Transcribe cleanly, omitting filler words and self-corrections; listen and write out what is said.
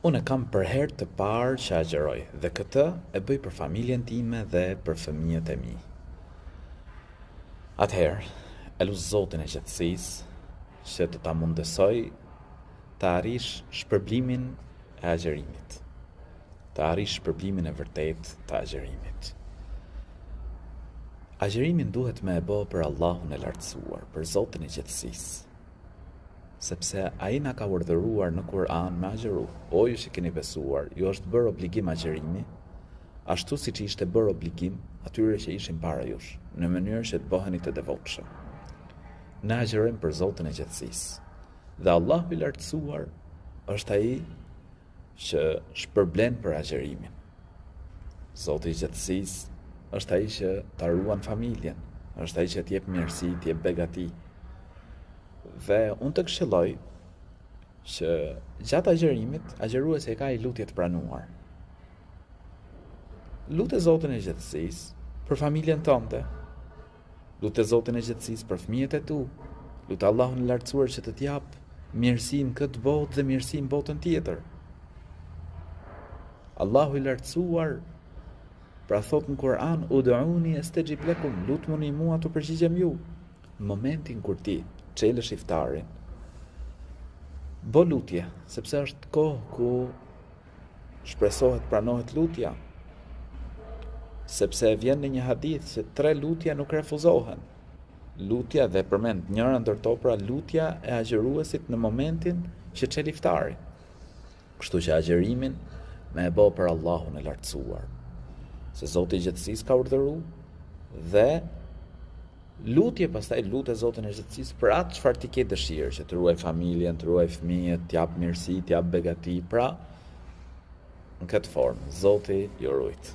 Unë kam për herë të parë që agjeroj dhe këtë e bëj për familjen time dhe për fëmijët e mi. Atëherë, e lutë Zotin e qetësisë që të ta mundësoj të arrish shpërblimin e agjerimit, të arrish shpërblimin e vërtet të agjerimit. Agjerimin duhet me e bë për Allahun e lartësuar, për Zotin e qetësisë, sepse ai na ka urdhëruar në Kur'an me agjeru. O ju që keni besuar, ju është bërë obligim agjerimi, ashtu siç ishte bërë obligim atyre që ishin para jush, në mënyrë që të bëheni të devotshëm. Ne agjerojmë për Zotin e qetësisë, dhe Allahu i lartësuar është ai që shpërblen për agjerimin. Zoti i qetësisë është ai që ta ruan familjen, është ai që t'jep mirësi, t'jep begati. Dhe unë të këshilloj që gjatë agjerimit, agjeruesi ka i lutje të pranuar. Lute Zotin e qetësisë për familjen tënde. Lute Zotin e qetësisë për fëmijët e tu. Lute Allahun e lartësuar që të t'jap mirësi në këtë botë dhe mirësi në botën tjetër. Allahu i lartësuar pra thot në Kur'an, ud'uni astajib lakum, lutuni mua të përgjigjem ju. Në momentin kur ti çelësh iftarin, bë lutje, sepse është kohë ku shpresohet pranohet lutja, sepse vjen në një hadith që 3 lutja nuk refuzohen. Lutja dhe përmend njëra ndër to pra lutja e agjeruesit në momentin që çel iftarin. Kështu që agjerimin me e bë për Allahun e lartësuar, se Zoti i qetësisë ka urdhëruar, dhe lutje pastaj lute Zotin e qetësisë për atë çfarë ti ke dëshirë, që të ruaj familjen, të ruaj fëmijët, t'jap mirësi, t'jap begati, pra në këtë formë Zoti ju rujt.